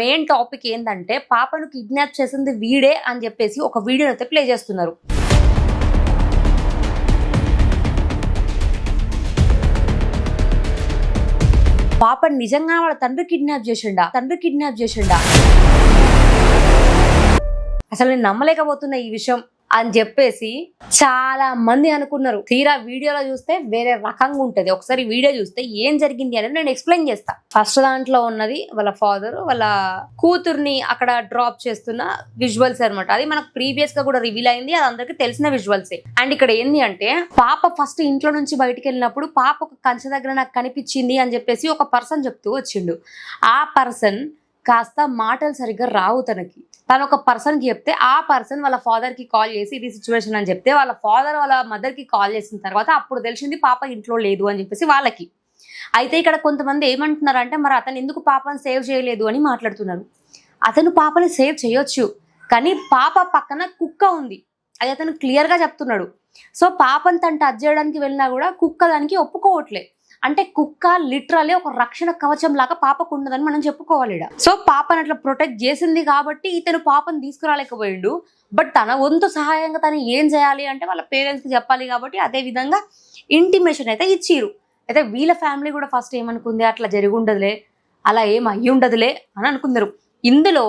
Main topic ఏంటంటే పాపను kidnap చేసింది వీడే అని చెప్పేసి ఒక వీడియో అయితే ప్లే చేస్తున్నారు. పాపను నిజంగా వాళ్ళ తండ్రి కిడ్నాప్ చేసిండా అసలు నేను నమ్మలేకపోతున్నా ఈ విషయం అని చెప్పేసి చాలా మంది అనుకున్నారు. తీరా వీడియోలో చూస్తే వేరే రకంగా ఉంటది. ఒకసారి వీడియో చూస్తే ఏం జరిగింది అనేది నేను ఎక్స్ప్లెయిన్ చేస్తా. ఫస్ట్ దాంట్లో ఉన్నది వాళ్ళ ఫాదర్ వాళ్ళ కూతుర్ని అక్కడ డ్రాప్ చేస్తున్న విజువల్స్ అనమాట. అది మనకు ప్రీవియస్ గా కూడా రివీల్ అయింది, అది అందరికి తెలిసిన విజువల్సే. అండ్ ఇక్కడ ఏంది అంటే పాప ఫస్ట్ ఇంట్లో నుంచి బయటికి వెళ్ళినప్పుడు పాప ఒక కంచె దగ్గర నాకు కనిపించింది అని చెప్పేసి ఒక పర్సన్ చెప్తూ వచ్చిండు. ఆ పర్సన్ కాస్త మాటలు సరిగ్గా రావు తనకి. తను ఒక పర్సన్ కి చెప్తే ఆ పర్సన్ వాళ్ళ ఫాదర్ కి కాల్ చేసి ఇది సిచ్యువేషన్ అని చెప్తే వాళ్ళ ఫాదర్ వాళ్ళ మదర్ కి కాల్ చేసిన తర్వాత అప్పుడు తెలిసింది పాప ఇంట్లో లేదు అని చెప్పేసి వాళ్ళకి. అయితే ఇక్కడ కొంతమంది ఏమంటున్నారు అంటే మరి అతను ఎందుకు పాపను సేవ్ చేయలేదు అని మాట్లాడుతున్నారు. అతను పాపని సేవ్ చేయొచ్చు, కానీ పాప పక్కన కుక్క ఉంది, అది అతను క్లియర్ గా చెప్తున్నాడు. సో పాపని తను టచ్ చేయడానికి వెళ్ళినా కూడా కుక్క దానికి ఒప్పుకోవట్లే. అంటే కుక్క లిటరల్లీ ఒక రక్షణ కవచం లాగా పాపకు ఉండదని మనం చెప్పుకోవాలి. సో పాపను అట్లా ప్రొటెక్ట్ చేసింది కాబట్టి ఇతను పాపను తీసుకురాలేకపోయిండు. బట్ తన వంతు సహాయంగా తను ఏం చేయాలి అంటే వాళ్ళ పేరెంట్స్ కి చెప్పాలి కాబట్టి అదే విధంగా ఇంటిమేషన్ అయితే ఇచ్చిరు. అయితే వీళ్ళ ఫ్యామిలీ కూడా ఫస్ట్ ఏమనుకుంది, అట్లా జరిగి ఉండదులే, అలా ఏం అయ్యి ఉండదులే అని అనుకున్నారు. ఇందులో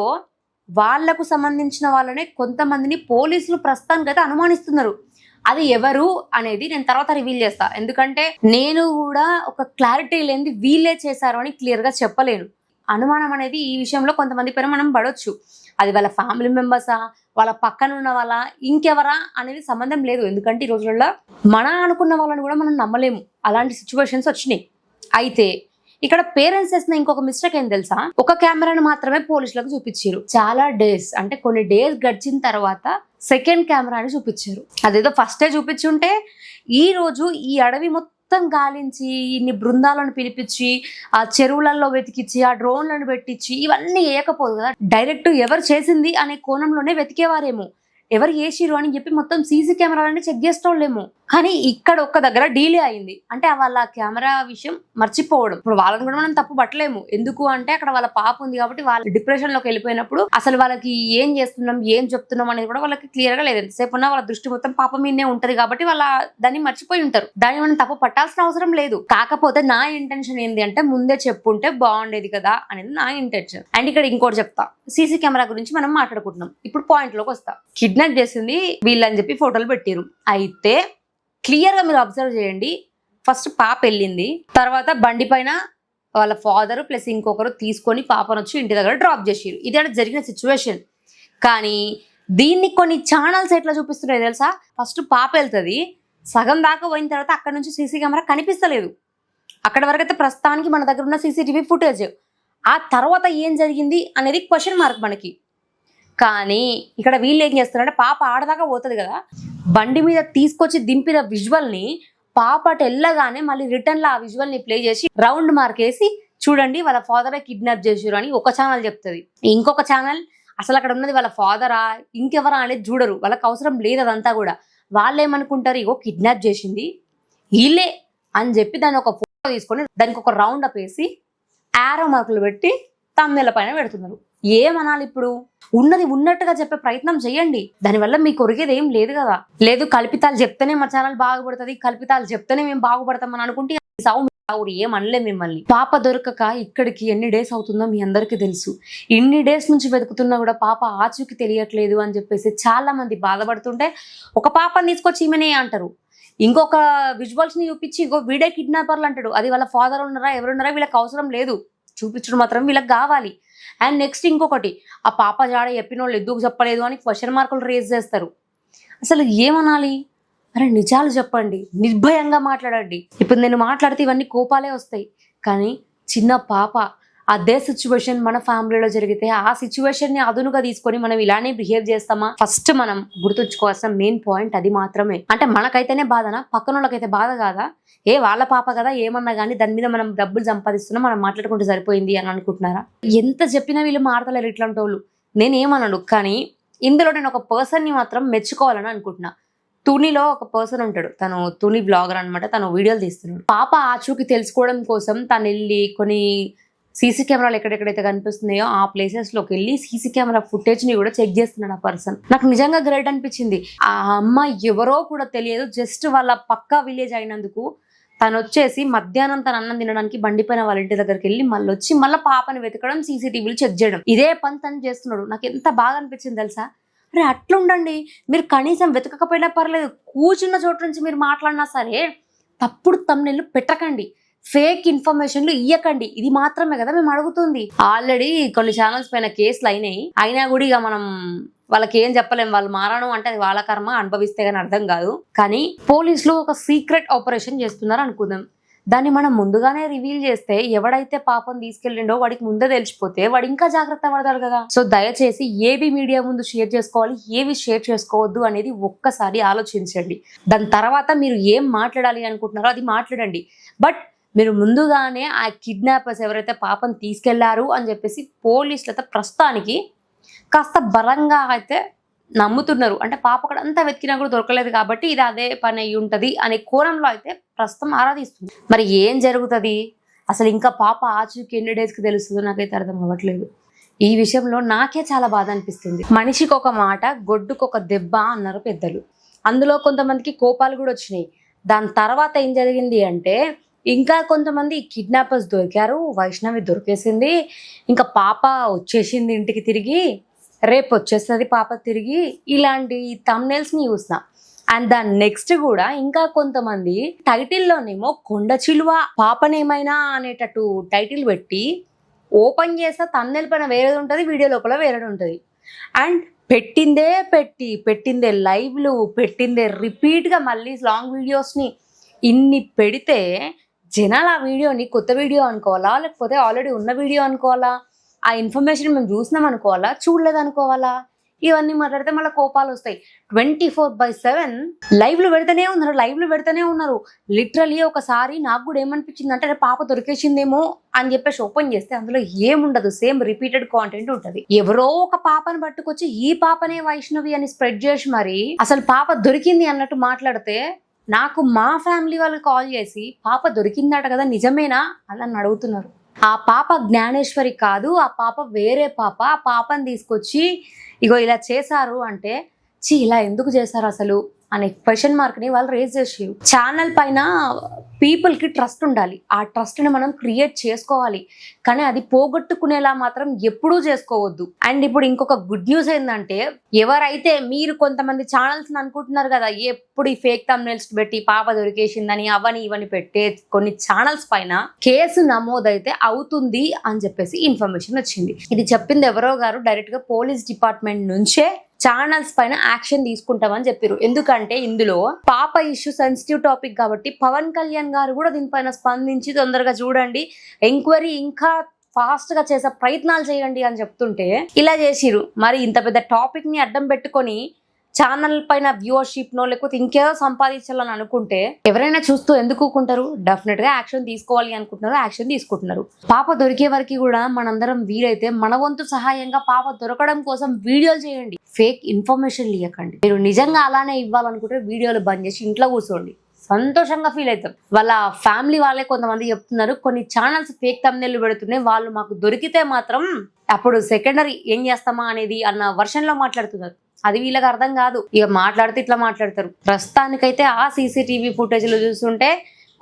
వాళ్లకు సంబంధించిన వాళ్ళనే కొంతమందిని పోలీసులు ప్రస్తుతానికి అయితే అనుమానిస్తున్నారు. అది ఎవరు అనేది నేను తర్వాత రివీల్ చేస్తా, ఎందుకంటే నేను కూడా ఒక క్లారిటీ లేనిది వీళ్ళే చేశారు అని క్లియర్ గా చెప్పలేను. అనుమానం అనేది ఈ విషయంలో కొంతమంది పైన మనం పడవచ్చు. అది వాళ్ళ ఫ్యామిలీ మెంబర్సా, వాళ్ళ పక్కన ఉన్న వాళ్ళ, ఇంకెవరా అనేది సంబంధం లేదు. ఎందుకంటే ఈ రోజుల్లో మన అనుకున్న వాళ్ళని కూడా మనం నమ్మలేము, అలాంటి సిచ్యువేషన్స్ వచ్చినాయి. అయితే ఇక్కడ పేరెంట్స్ చేసిన ఇంకొక మిస్టేక్ ఏం తెలుసా, ఒక కెమెరాను మాత్రమే పోలీసులకు చూపించారు. చాలా డేస్ అంటే కొన్ని డేస్ గడిచిన తర్వాత సెకండ్ కెమెరాని చూపించారు. అదేదో ఫస్టే చూపించుంటే ఈ రోజు ఈ అడవి మొత్తం గాలించి ఇన్ని బృందాలను పిలిపించి ఆ చెరువులలో వెతికిచ్చి ఆ డ్రోన్లను పెట్టించి ఇవన్నీ వేయకపోదు కదా, డైరెక్ట్ ఎవరు చేసింది అనే కోణంలోనే వెతికేవారేమో. ఎవరు చేసిరు అని చెప్పి మొత్తం సీసీ కెమెరాలని చెక్ చేసేవాళ్ళేమో. కానీ ఇక్కడ ఒక్క దగ్గర డీలే అయింది. అంటే వాళ్ళ కెమెరా విషయం మర్చిపోవడం. ఇప్పుడు వాళ్ళని కూడా మనం తప్పు పట్టలేము. ఎందుకు అంటే అక్కడ వాళ్ళ పాప ఉంది కాబట్టి వాళ్ళు డిప్రెషన్ లోకి వెళ్ళిపోయినప్పుడు అసలు వాళ్ళకి ఏం చేస్తున్నాం ఏం చెప్తున్నాం అనేది కూడా వాళ్ళకి క్లియర్ గా లేదు. ఎంతసేపు ఉన్నా వాళ్ళ దృష్టి మొత్తం పాప మీదనే ఉంటది కాబట్టి వాళ్ళ దాన్ని మర్చిపోయి ఉంటారు. దాన్ని మనం తప్పు పట్టాల్సిన అవసరం లేదు. కాకపోతే నా ఇంటెన్షన్ ఏంటి అంటే ముందే చెప్పుంటే బాగుండేది కదా అనేది నా ఇంటెన్షన్. అండ్ ఇక్కడ ఇంకోటి చెప్తా, సీసీ కెమెరా గురించి మనం మాట్లాడుకుంటున్నాం. ఇప్పుడు పాయింట్ లోకి వస్తా. కిడ్నాప్ చేసింది వీళ్ళని చెప్పి ఫోటోలు పెట్టిరు. అయితే క్లియర్ గా మీరు అబ్జర్వ్ చేయండి. ఫస్ట్ పాప వెళ్ళింది, తర్వాత బండి పైన వాళ్ళ ఫాదర్ ప్లస్ ఇంకొకరు తీసుకొని పాపను వచ్చి ఇంటి దగ్గర డ్రాప్ చేసిరు. ఇది అంటే జరిగిన సిచ్యువేషన్. కానీ దీన్ని కొన్ని ఛానల్స్ ఎట్లా చూపిస్తున్నాయి తెలుసా, ఫస్ట్ పాప వెళ్తుంది, సగం దాకా పోయిన తర్వాత అక్కడ నుంచి సీసీ కెమెరా కనిపిస్తలేదు. అక్కడ వరకు అయితే ప్రస్తుతానికి మన దగ్గర ఉన్న సీసీటీవీ ఫుటేజ్. ఆ తర్వాత ఏం జరిగింది అనేది క్వశ్చన్ మార్క్ మనకి. కానీ ఇక్కడ వీళ్ళు ఏం చేస్తున్నారంటే పాప ఆడదాకా పోతుంది కదా, బండి మీద తీసుకొచ్చి దింపిన విజువల్ ని పాప అటు వెళ్ళగానే మళ్ళీ రిటర్న్ లో ఆ విజువల్ ని ప్లే చేసి రౌండ్ మార్క్ వేసి చూడండి వాళ్ళ ఫాదరే కిడ్నాప్ చేసారు అని ఒక ఛానల్ చెప్తుంది. ఇంకొక ఛానల్ అసలు అక్కడ ఉన్నది వాళ్ళ ఫాదరా ఇంకెవరా అనేది చూడరు, వాళ్ళకి అవసరం లేదు అదంతా కూడా. వాళ్ళు ఏమనుకుంటారు, ఇగో కిడ్నాప్ చేసింది వీళ్ళే అని చెప్పి దాన్ని ఒక ఫోటో తీసుకొని దానికి ఒక రౌండ్ అప్ వేసి యారో మార్కులు పెట్టి తమ్ముళ్ళ పైన పెడుతున్నారు. ఏమనాలి ఇప్పుడు? ఉన్నది ఉన్నట్టుగా చెప్పే ప్రయత్నం చేయండి. దానివల్ల మీకు ఒరిగేది ఏం లేదు కదా. లేదు కల్పితాలు చెప్తేనే మా ఛానల్ బాగుపడుతుంది, కల్పితాలు చెప్తేనే మేము బాగుపడతాం అని అనుకుంటే సావు ఏమనలే మిమ్మల్ని. పాప దొరకక ఇక్కడికి ఎన్ని డేస్ అవుతుందో మీ అందరికీ తెలుసు. ఇన్ని డేస్ నుంచి వెతుకుతున్నా కూడా పాప ఆచూకి తెలియట్లేదు అని చెప్పేసి చాలా మంది బాధపడుతుంటే ఒక పాపని తీసుకొచ్చి ఈమెనే అంటారు. ఇంకొక విజువల్స్ ని చూపించి ఇంకో వీడే కిడ్నాపర్లు అంటాడు. అది వాళ్ళ ఫాదర్ ఉన్నారా ఎవరున్నారా వీళ్ళకి అవసరం లేదు, చూపించడం మాత్రం వీళ్ళకి కావాలి. అండ్ నెక్స్ట్ ఇంకొకటి, ఆ పాప జాడ చెప్పిన వాళ్ళు ఎందుకు చెప్పలేదు అని క్వశ్చన్ మార్కులు రేజ్ చేస్తారు. అసలు ఏమనాలి? అరే నిజాలు చెప్పండి, నిర్భయంగా మాట్లాడండి. ఇప్పుడు నేను మాట్లాడితే ఇవన్నీ కోపాలే వస్తాయి. కానీ చిన్న పాప అదే సిచ్యువేషన్ మన ఫ్యామిలీలో జరిగితే ఆ సిచ్యువేషన్ ని అదునుగా తీసుకొని మనం ఇలానే బిహేవ్ చేస్తామా? ఫస్ట్ మనం గుర్తుంచుకోవాల్సిన మెయిన్ పాయింట్ అది మాత్రమే. అంటే మనకైతేనే బాధనా, పక్కన వాళ్ళకైతే బాధ కాదా? వాళ్ళ పాప కదా ఏమన్నా కానీ దాని మీద మనం డబ్బులు సంపాదిస్తున్నాం, మనం మాట్లాడుకుంటే సరిపోయింది అని అనుకుంటున్నారా? ఎంత చెప్పినా వీళ్ళు మారతలేరు ఇట్లాంటి వాళ్ళు. నేనేమన్నాను, కానీ ఇందులో నేను ఒక పర్సన్ ని మాత్రం మెచ్చుకోవాలని అనుకుంటున్నా. తునిలో ఒక పర్సన్ ఉంటాడు, తను తుని బ్లాగర్ అనమాట. తను వీడియోలు తీస్తున్నాడు. పాప ఆచూకి తెలుసుకోవడం కోసం తను వెళ్ళి కొన్ని సీసీ కెమెరాలు ఎక్కడెక్కడైతే కనిపిస్తున్నాయో ఆ ప్లేసెస్ లోకి వెళ్ళి సీసీ కెమెరా ఫుటేజ్ ని కూడా చెక్ చేస్తున్నాడు ఆ పర్సన్. నాకు నిజంగా గ్రేట్ అనిపించింది. ఆ అమ్మాయి ఎవరో కూడా తెలియదు, జస్ట్ వాళ్ళ పక్కా విలేజ్ అయినందుకు తను వచ్చేసి మధ్యాహ్నం తన అన్నం తినడానికి బండిపైన వాళ్ళ ఇంటి దగ్గరికి వెళ్ళి మళ్ళీ వచ్చి మళ్ళీ పాపని వెతకడం, సీసీటీవీలు చెక్ చేయడం, ఇదే పని తను చేస్తున్నాడు. నాకు ఎంత బాగా అనిపించింది తెలుసా. అరే అట్లా ఉండండి, మీరు కనీసం వెతకకపోయినా పర్లేదు, కూర్చున్న చోటు నుంచి మీరు మాట్లాడినా సరే తప్పుడు తమ్ముళ్ళు పెట్టకండి, ఫేక్ ఇన్ఫర్మేషన్లు ఇయ్యకండి. ఇది మాత్రమే కదా మేము అడుగుతుంది. ఆల్రెడీ కొన్ని ఛానల్స్ పైన కేసులు అయినా కూడా ఇక మనం వాళ్ళకి ఏం చెప్పలేం. వాళ్ళు మారడం అంటే అది వాళ్ళ కర్మ, అనుభవిస్తే కానీ అర్థం కాదు. కానీ పోలీసులు ఒక సీక్రెట్ ఆపరేషన్ చేస్తున్నారు అనుకుందాం. దాన్ని మనం ముందుగానే రివీల్ చేస్తే ఎవడైతే పాపం తీసుకెళ్ళిండో వాడికి ముందే తెలిసిపోతే వాడు ఇంకా జాగ్రత్త పడతాడు కదా. సో దయచేసి ఏవి మీడియా ముందు షేర్ చేసుకోవాలి, ఏవి షేర్ చేసుకోవద్దు అనేది ఒక్కసారి ఆలోచించండి. దాని తర్వాత మీరు ఏం మాట్లాడాలి అనుకుంటున్నారో అది మాట్లాడండి. బట్ మీరు ముందుగానే ఆ కిడ్నాపర్స్ ఎవరైతే పాపం తీసుకెళ్లారు అని చెప్పేసి పోలీసులు అయితే ప్రస్తుతానికి కాస్త బలంగా అయితే నమ్ముతున్నారు. అంటే పాప అక్కడ అంతా వెతికినా కూడా దొరకలేదు కాబట్టి ఇది అదే పని అయి ఉంటది అనే కోణంలో అయితే ప్రస్తుతం ఆరాధిస్తుంది. మరి ఏం జరుగుతుంది అసలు, ఇంకా పాప ఆచూకీ ఎన్ని డేస్కి తెలుస్తుందో నాకైతే అర్థం అవ్వట్లేదు. ఈ విషయంలో నాకే చాలా బాధ అనిపిస్తుంది. మనిషికి ఒక మాట, గొడ్డుకొక దెబ్బ అన్నారు పెద్దలు. అందులో కొంతమందికి కోపాలు కూడా వచ్చినాయి. దాని తర్వాత ఏం జరిగింది అంటే ఇంకా కొంతమంది కిడ్నాపర్స్ దొరికారు, వైష్ణవి దొరికేసింది, ఇంకా పాప వచ్చేసింది ఇంటికి తిరిగి, రేపు వచ్చేస్తుంది పాప తిరిగి, ఇలాంటి థంబ్నెయిల్స్ని చూసిన. అండ్ దాని నెక్స్ట్ కూడా ఇంకా కొంతమంది టైటిల్లోనేమో కొండ చిలువ పాపనేమైనా అనేటట్టు టైటిల్ పెట్టి ఓపెన్ చేస్తే థంబ్నెయిల్ పైన వేరేది ఉంటుంది, వీడియో లోపల వేరేది ఉంటుంది. అండ్ పెట్టిందే లైవ్లు, పెట్టిందే రిపీట్గా మళ్ళీ లాంగ్ వీడియోస్ని ఇన్ని పెడితే జనాలు ఆ వీడియోని కొత్త వీడియో అనుకోవాలా, లేకపోతే ఆల్రెడీ ఉన్న వీడియో అనుకోవాలా, ఆ ఇన్ఫర్మేషన్ మేము చూసినాం అనుకోవాలా, చూడలేదు అనుకోవాలా? ఇవన్నీ మాట్లాడితే మళ్ళీ కోపాలు వస్తాయి. 24/7 లైవ్లు పెడుతూనే ఉన్నారు. లిటరలీ ఒకసారి నాకు కూడా ఏమనిపించింది అంటే పాప దొరికేసిందేమో అని చెప్పేసి ఓపెన్ చేస్తే అందులో ఏముండదు, సేమ్ రిపీటెడ్ కాంటెంట్ ఉంటది. ఎవరో ఒక పాపని పట్టుకొచ్చి ఈ పాపనే వైష్ణవి అని స్ప్రెడ్ చేసి మరి అసలు పాప దొరికింది అన్నట్టు మాట్లాడితే నాకు మా ఫ్యామిలీ వాళ్ళు కాల్ చేసి పాప దొరికిందట కదా నిజమేనా అని అడుగుతున్నారు. ఆ పాప జ్ఞానేశ్వరి కాదు, ఆ పాప వేరే పాప. ఆ పాపని తీసుకొచ్చి ఇగో ఇలా చేశారు అంటే ఇలా ఎందుకు చేశారు అసలు అనే క్వశ్చన్ మార్క్ని వాళ్ళు రేజ్ చేసారు. ఛానల్ పైన పీపుల్కి ట్రస్ట్ ఉండాలి, ఆ ట్రస్ట్ని మనం క్రియేట్ చేసుకోవాలి, కానీ అది పోగొట్టుకునేలా మాత్రం ఎప్పుడూ చేసుకోవద్దు. అండ్ ఇప్పుడు ఇంకొక గుడ్ న్యూస్ ఏంటంటే ఎవరైతే మీరు కొంతమంది ఛానల్స్ అనుకుంటున్నారు కదా ఎప్పుడు ఈ ఫేక్ థంబ్నెయిల్స్ పెట్టి పాప దొరికేసిందని అవని ఇవని పెట్టే కొన్ని ఛానల్స్ పైన కేసు నమోదైతే అవుతుంది అని చెప్పేసి ఇన్ఫర్మేషన్ వచ్చింది. ఇది చెప్పింది ఎవరో గారు డైరెక్ట్ గా పోలీస్ డిపార్ట్మెంట్ నుంచే ఛానల్స్ పైన యాక్షన్ తీసుకుంటామని చెప్పారు. ఎందుకంటే ఇందులో పాప ఇష్యూ సెన్సిటివ్ టాపిక్ కాబట్టి పవన్ కళ్యాణ్ గారు కూడా దీనిపైన స్పందించి తొందరగా చూడండి, ఎంక్వైరీ ఇంకా ఫాస్ట్ గా చేసే ప్రయత్నాలు చేయండి అని చెప్తుంటే ఇలా చేసిరు. మరి ఇంత పెద్ద టాపిక్ ని అడ్డం పెట్టుకొని ఛానల్ పైన వ్యూవర్షిప్ నో లేకపోతే ఇంకేదో సంపాదించాలని అనుకుంటే ఎవరైనా చూస్తూ ఎందుకు ఊరుకుంటారు? డెఫినెట్ గా యాక్షన్ తీసుకోవాలి అనుకుంటున్నారు, యాక్షన్ తీసుకుంటున్నారు. పాప దొరికే వరకు కూడా మనందరం వీలైతే మన వంతు సహాయంగా పాప దొరకడం కోసం వీడియోలు చేయండి, ఫేక్ ఇన్ఫర్మేషన్ ఇవ్వకండి. మీరు నిజంగా అలానే ఇవ్వాలనుకుంటే వీడియోలు బంద్ చేసి ఇంట్లో కూర్చోండి, సంతోషంగా ఫీల్ అవుతాం. వాళ్ళ ఫ్యామిలీ వాళ్ళే కొంతమంది చెప్తున్నారు కొన్ని ఛానల్స్ ఫేక్ థంబ్నెయిల్ పెడుతున్నాయి, వాళ్ళు మాకు దొరికితే మాత్రం అప్పుడు సెకండరీ ఏం చేస్తామా అనేది అన్న వర్షన్ లో మాట్లాడుతున్నారు. అది వీళ్ళకి అర్థం కాదు, ఇక మాట్లాడితే ఇట్లా మాట్లాడతారు. ప్రస్తుతానికైతే ఆ సీసీటీవీ ఫుటేజ్లో చూస్తుంటే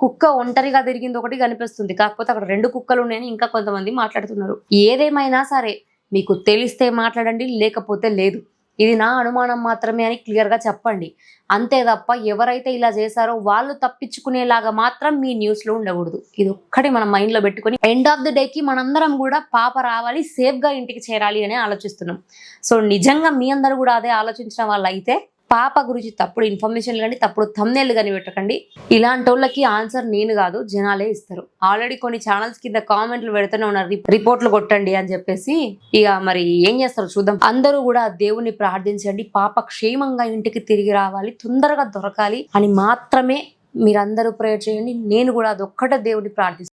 కుక్క ఒంటరిగా తిరిగింది ఒకటి కనిపిస్తుంది, కాకపోతే అక్కడ 2 కుక్కలు ఉన్నాయని ఇంకా కొంతమంది మాట్లాడుతున్నారు. ఏదేమైనా సరే మీకు తెలిస్తే మాట్లాడండి, లేకపోతే లేదు. ఇది నా అనుమానం మాత్రమే అని క్లియర్గా చెప్పండి. అంతే తప్ప ఎవరైతే ఇలా చేశారో వాళ్ళు తప్పించుకునేలాగా మాత్రం మీ న్యూస్లో ఉండకూడదు. ఇది ఒక్కటి మనం మైండ్లో పెట్టుకొని ఎండ్ ఆఫ్ ది డేకి మనందరం కూడా పాప రావాలి, సేఫ్గా ఇంటికి చేరాలి అని ఆలోచిస్తున్నాం. సో నిజంగా మీ అందరూ కూడా అదే ఆలోచించిన వాళ్ళు అయితే పాప గురించి తప్పుడు ఇన్ఫర్మేషన్ కానీ తప్పుడు థంబ్నెయిల్ కానీ పెట్టకండి. ఇలాంటి వాళ్ళకి ఆన్సర్ నేను కాదు, జనాలే ఇస్తారు. ఆల్రెడీ కొన్ని ఛానల్స్ కింద కామెంట్లు పెడుతూనే ఉన్నారు, రిపోర్ట్లు కొట్టండి అని చెప్పేసి. ఇక మరి ఏం చేస్తారు చూద్దాం. అందరూ కూడా దేవుని ప్రార్థించండి, పాప క్షేమంగా ఇంటికి తిరిగి రావాలి, తొందరగా దొరకాలి అని మాత్రమే మీరందరూ ప్రేయర్ చేయండి. నేను కూడా అదొక్కటే దేవుని ప్రార్థిస్తాను.